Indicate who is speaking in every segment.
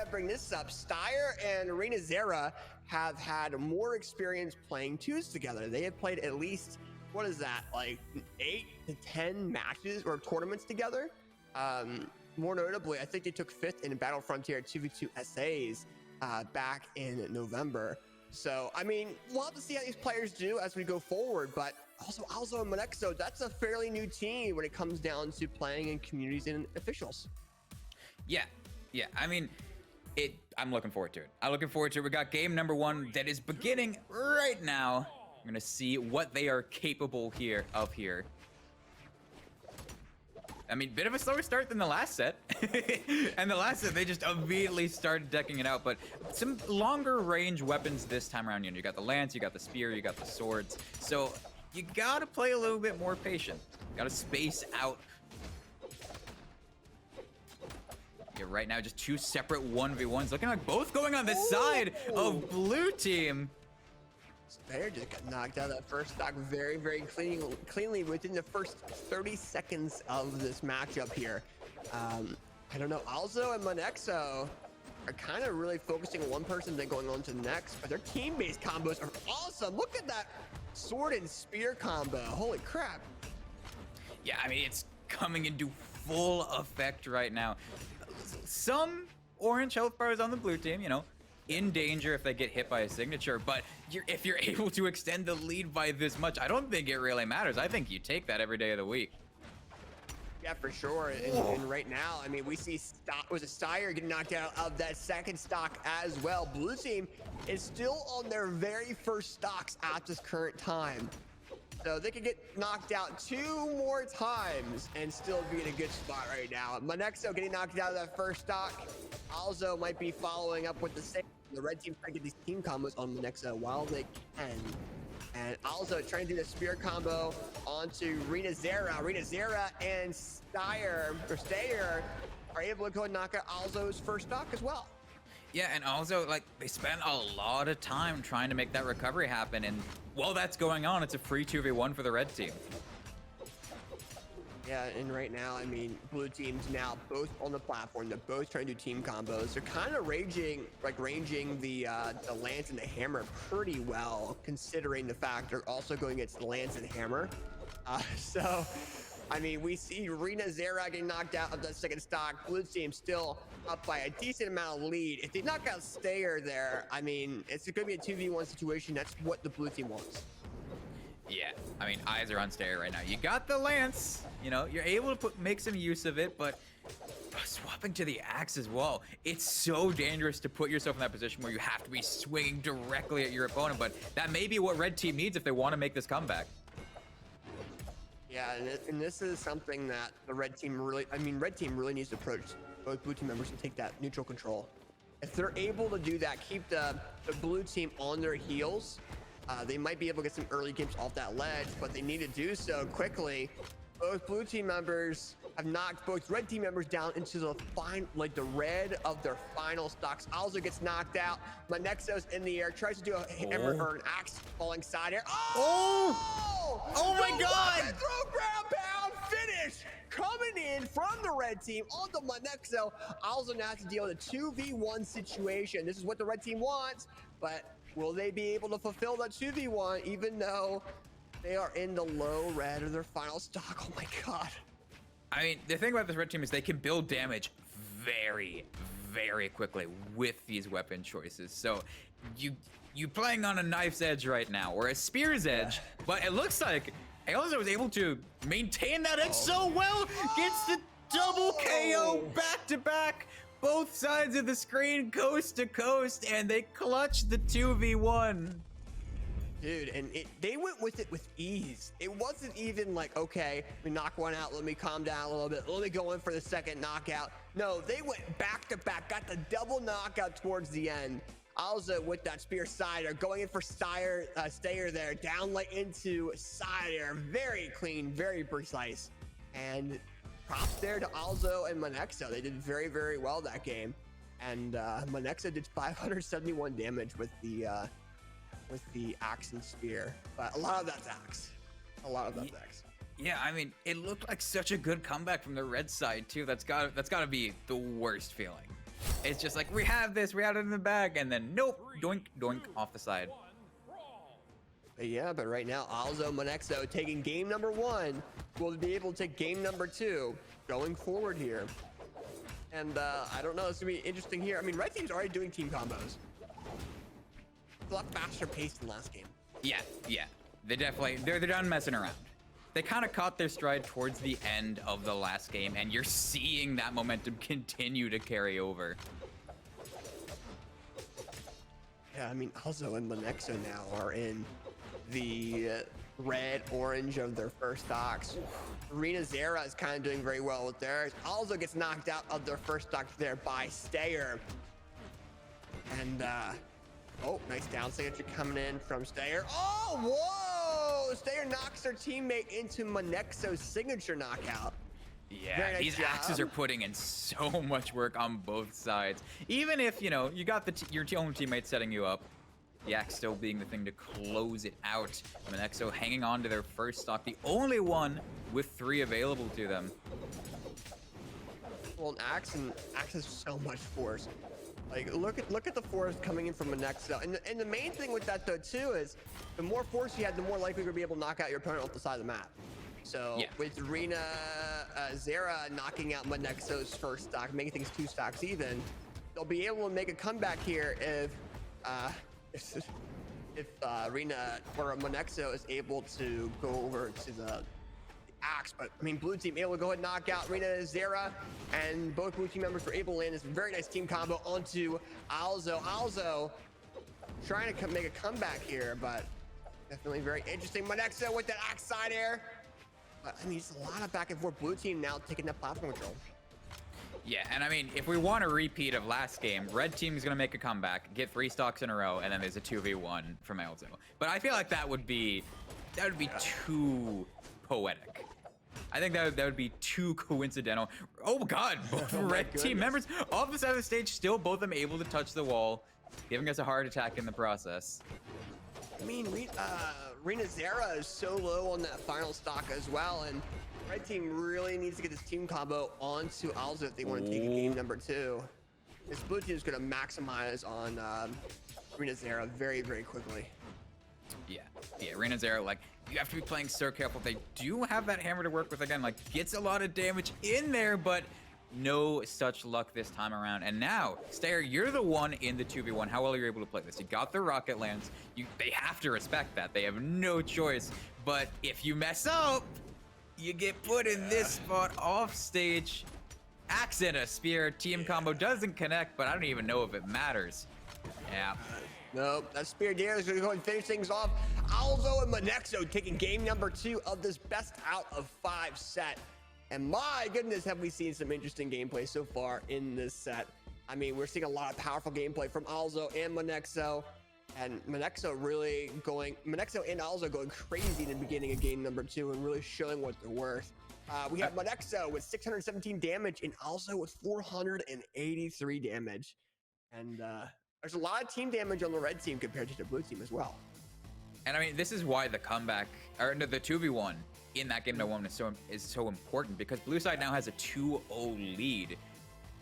Speaker 1: gotta bring this up. Steyr and renazera have had more experience playing twos together. They have played at least, what is that, like 8 to 10 matches or tournaments together. More notably, I think they took 5th in Battle Frontier 2v2 SAs back in November. So, I mean, we'll have to see how these players do as we go forward, but also Ailzo and Monexo, that's a fairly new team when it comes down to playing in communities and officials.
Speaker 2: Yeah, I mean, I'm looking forward to it. I'm looking forward to it. We got game number 1 that is beginning right now. We're gonna see what they are capable of here. I mean, bit of a slower start than the last set. And the last set, they just immediately started decking it out. But some longer range weapons this time around. You know, you got the lance, you got the spear, you got the swords. So you gotta play a little bit more patient. You gotta space out. Yeah, right now, just 2 separate 1v1s. Looking like both going on the side of blue team.
Speaker 1: Steyr just got knocked out of that first stock very, very cleanly within the first 30 seconds of this matchup here. I don't know, Ailzo and Monexo are kind of really focusing on one person, then going on to the next, but their team-based combos are awesome. Look at that sword and spear combo. Holy crap.
Speaker 2: Yeah, I mean, it's coming into full effect right now. Some orange health bars on the blue team, you know, in danger if they get hit by a signature, but if you're able to extend the lead by this much, I don't think it really matters. I think you take that every day of the week.
Speaker 1: Yeah, for sure. And right now, I mean, we see Steyr getting knocked out of that second stock as well. Blue team is still on their very first stocks at this current time. So they could get knocked out 2 more times and still be in a good spot right now. Monexo getting knocked out of that first stock. Ailzo might be following up with the same. The red team trying to get these team combos on Monexo while they can. And Ailzo trying to do the spear combo onto renazera. Renazera and Steyr are able to go and knock out Ailzo's first stock as well.
Speaker 2: Yeah, and also, like, they spent a lot of time trying to make that recovery happen, and while that's going on, it's a free 2v1 for the red team.
Speaker 1: Yeah, and right now, I mean, blue team's now both on the platform. They're both trying to do team combos. They're kind of ranging the lance and the hammer pretty well, considering the fact they're also going against the lance and hammer. So, I mean, we see renazera getting knocked out of the second stock. Blue team still up by a decent amount of lead. If they knock out Steyr there, I mean, it's going to be a 2v1 situation. That's what the blue team wants.
Speaker 2: Yeah, I mean, eyes are on Steyr right now. You got the lance, you know, you're able to make some use of it, but swapping to the axe as well. It's so dangerous to put yourself in that position where you have to be swinging directly at your opponent, but that may be what red team needs if they want to make this comeback.
Speaker 1: Yeah, and this is something that the red team really needs to approach both blue team members and take that neutral control. If they're able to do that, keep the blue team on their heels, they might be able to get some early games off that ledge, but they need to do so quickly. Both blue team members have knocked both red team members down into the the red of their final stocks. Ailzo gets knocked out. Monexo's in the air, tries to do a hammer or an axe falling side air.
Speaker 2: Oh my God!
Speaker 1: Throw ground pound finish coming in from the red team onto Monexo. Ailzo now has to deal with a 2v1 situation. This is what the red team wants, but will they be able to fulfill that 2v1 even though they are in the low red of their final stock? Oh my God.
Speaker 2: I mean, the thing about this red team is they can build damage very, very quickly with these weapon choices. So you playing on a knife's edge right now, or a spear's edge, but it looks like Ailzo was able to maintain that edge so well. Gets the double KO back to back, both sides of the screen, coast to coast, and they clutch the 2v1.
Speaker 1: Dude, and they went with it with ease. It wasn't even like, okay, we knock one out, let me calm down a little bit, let me go in for the second knockout. No, they went back to back, got the double knockout towards the end. Ailzo with that spear side air, going in for Steyr there, down like into side air. Very clean, very precise. And props there to Ailzo and Monexo. They did very, very well that game. And Monexo did 571 damage with the axe and spear, but a lot of that's axe.
Speaker 2: Yeah, I mean, it looked like such a good comeback from the red side too. That's gotta be the worst feeling. It's just like, we have this, we have it in the bag, and then nope, doink, doink, off the side.
Speaker 1: Yeah, but right now, Ailzo, Monexo taking game number 1 will be able to take game number 2 going forward here. And I don't know, it's gonna be interesting here. I mean, red team's already doing team combos. It's a lot faster paced than last game.
Speaker 2: Yeah, yeah. They're done messing around. They kind of caught their stride towards the end of the last game, and you're seeing that momentum continue to carry over.
Speaker 1: Yeah, I mean, Ailzo and Monexo now are in the red-orange of their first stocks. renazera is kind of doing very well with theirs. Ailzo gets knocked out of their first stock there by Steyr. And, oh, nice down signature coming in from Steyr. Oh, whoa! Steyr knocks their teammate into Monexo's signature knockout.
Speaker 2: Yeah,
Speaker 1: Very nice
Speaker 2: these
Speaker 1: job.
Speaker 2: axes are putting in so much work on both sides. Even if, you know, you got your own teammate setting you up, the axe still being the thing to close it out. Monexo hanging on to their first stock, the only one with 3 available to them.
Speaker 1: Well, an axe has so much force. Like, look at the force coming in from Monexo. And the main thing with that, though, too, is the more force you have, the more likely you're going to be able to knock out your opponent off the side of the map. So,
Speaker 2: yeah.
Speaker 1: with renazera knocking out Monexo's first stock, making things 2 stocks even, they'll be able to make a comeback here if Rena or Monexo is able to go over to the axe. But I mean, blue team able to go ahead and knock out renazera, and both blue team members were able to land this very nice team combo onto Ailzo. Ailzo trying to make a comeback here, but definitely very interesting. Monexo with that axe side air. But I mean, it's a lot of back and forth. Blue team now taking that platform control.
Speaker 2: Yeah, and I mean, if we want a repeat of last game, red team is going to make a comeback, get 3 stocks in a row, and then there's a 2v1 from Ailzo. But I feel like that would be too poetic. I think that would be too coincidental. Oh god, both red team members off the side of the stage, still both of them able to touch the wall, giving us a heart attack in the process.
Speaker 1: I mean, renazera is so low on that final stock as well, and red team really needs to get this team combo onto Ailzo if they want to take a game number 2. This blue team is going to maximize on renazera very, very quickly.
Speaker 2: Yeah, renazera, like, you have to be playing so careful. They do have that hammer to work with again, like, gets a lot of damage in there, but no such luck this time around. And now, Steyr, you're the one in the 2v1. How well are you able to play this? You got the rocket lance. They have to respect that. They have no choice. But if you mess up, you get put in this spot off stage. Axe and a spear. Team combo doesn't connect, but I don't even know if it matters. Yeah.
Speaker 1: Nope, that spear there is going to go and finish things off. Ailzo and Monexo taking game number 2 of this best out of 5 set. And my goodness, have we seen some interesting gameplay so far in this set. I mean, we're seeing a lot of powerful gameplay from Ailzo and Monexo. And Monexo and Ailzo going crazy in the beginning of game number 2 and really showing what they're worth. We have Monexo with 617 damage and Ailzo with 483 damage. And there's a lot of team damage on the red team compared to the blue team as well.
Speaker 2: And I mean, this is why the comeback, or the 2v1 in that game number 1 is so important, because blue side now has a 2-0 lead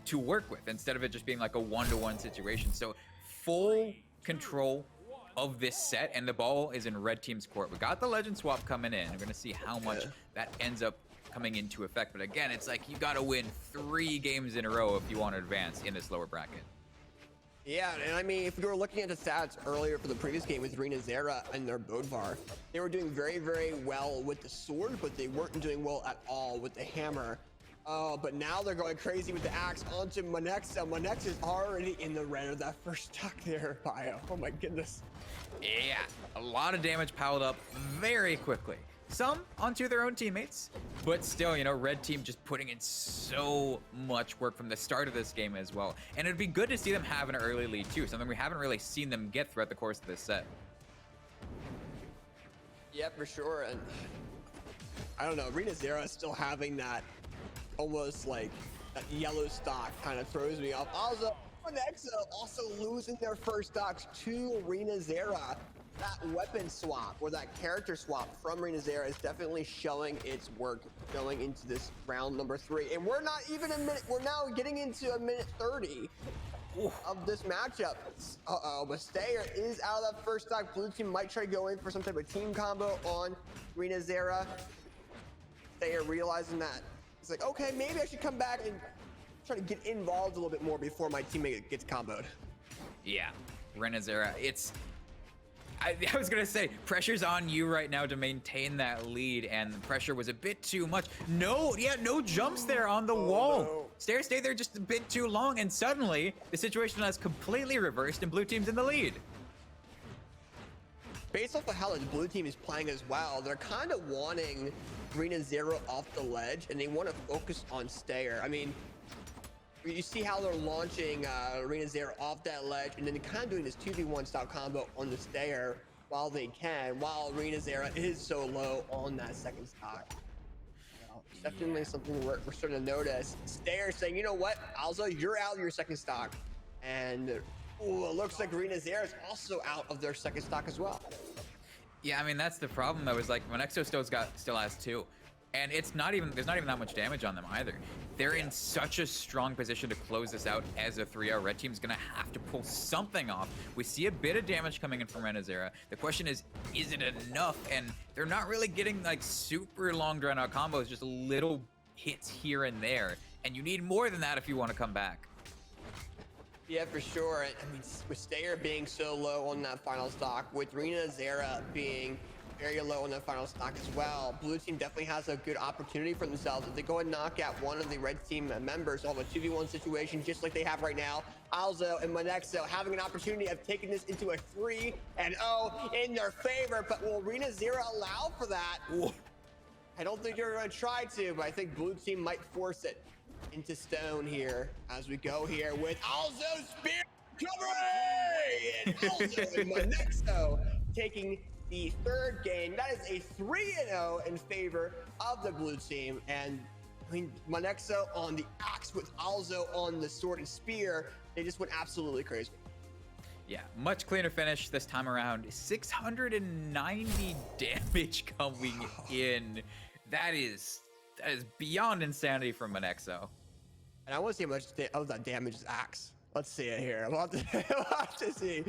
Speaker 2: to work with instead of it just being like a 1-to-1 situation. So full control of this set, and the ball is in red team's court. We got the legend swap coming in. We're gonna see how much that ends up coming into effect. But again, it's like you gotta win 3 games in a row if you want to advance in this lower bracket.
Speaker 1: Yeah, and I mean, if we were looking at the stats earlier for the previous game with renazera and their Bodvar, they were doing very, very well with the sword, but they weren't doing well at all with the hammer. But now they're going crazy with the axe onto Monexo. Monexo is already in the red of that first stock there, Bio. Oh my goodness.
Speaker 2: Yeah, a lot of damage piled up very quickly. Some onto their own teammates, but still, you know, red team just putting in so much work from the start of this game as well. And it'd be good to see them have an early lead too, something we haven't really seen them get throughout the course of this set.
Speaker 1: Yeah, for sure. And I don't know, renazera still having that almost like that yellow stock kind of throws me off. Also, Monexo also losing their first stocks to renazera. that weapon swap or that character swap from renazera is definitely showing its work going into this round number 3. And we're not even a minute, we're now getting into a minute 30 of this matchup. Uh-oh, but Steyr is out of that first stock. Blue team might try to go in for some type of team combo on renazera. Steyr realizing that. It's like, okay, maybe I should come back and try to get involved a little bit more before my teammate gets comboed.
Speaker 2: Yeah, renazera, I was gonna say, pressure's on you right now to maintain that lead, and the pressure was a bit too much. No jumps there on the wall.
Speaker 1: No.
Speaker 2: Steyr stayed there just a bit too long, and suddenly the situation has completely reversed and blue team's in the lead.
Speaker 1: Based off of how the blue team is playing as well, they're kind of wanting renazera off the ledge, and they want to focus on Steyr. I mean, you see how they're launching renazera off that ledge, and then kind of doing this 2v1 style combo on the Steyr while they can, while renazera is so low on that second stock. Definitely something we're starting to notice. Steyr saying, you know what, Ailzo, you're out of your second stock. And it looks like renazera is also out of their second stock as well.
Speaker 2: Yeah, I mean, that's the problem though, is like Monexo still has 2. And there's not even that much damage on them either. They're in such a strong position to close this out as a 3-0. Red team's gonna have to pull something off. We see a bit of damage coming in from renazera. The question is it enough? And they're not really getting like super long drawn out combos, just little hits here and there. And you need more than that if you want to come back.
Speaker 1: Yeah, for sure. I mean, with Steyr being so low on that final stock, with renazera being very low on the final stock as well, blue team definitely has a good opportunity for themselves if they go and knock out one of the red team members on a 2v1 situation, just like they have right now. Ailzo and Monexo having an opportunity of taking this into a 3-0 in their favor, but will renazera allow for that?
Speaker 2: Ooh.
Speaker 1: I don't think they're going to try to, but I think blue team might force it into stone here as we go here with Ailzo spear recovery, and Ailzo and Monexo taking the third game. That is a 3-0 in favor of the blue team. And I mean, Monexo on the axe with Ailzo on the sword and spear. They just went absolutely crazy.
Speaker 2: Yeah, much cleaner finish this time around. 690 damage coming in. That is beyond insanity from Monexo.
Speaker 1: And I want to see how much of that damage is axe. Let's see it here. We'll have to see.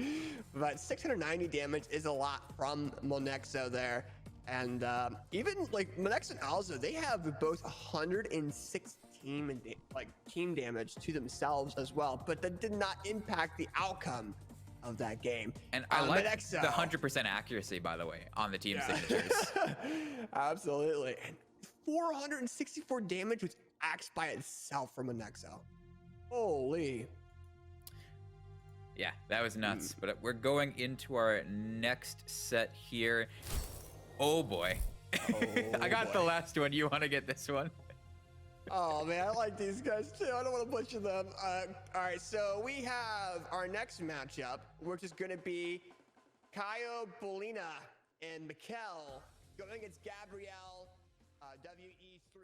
Speaker 1: But 690 damage is a lot from Monexo there. And even like Monexo and Ailzo, they have both 106 team damage to themselves as well. But that did not impact the outcome of that game.
Speaker 2: And I like
Speaker 1: Monexo,
Speaker 2: the 100% accuracy, by the way, on the team signatures.
Speaker 1: Absolutely. And 464 damage was axe by itself from Monexo. Holy.
Speaker 2: Yeah, that was nuts. But we're going into our next set here. Oh boy. I got the last one. You want to get this one?
Speaker 1: Oh man, I like these guys too. I don't want to butcher them. All right, so we have our next matchup, which is going to be Kaio Bolina and Mikkel going against Gabrielle WE3.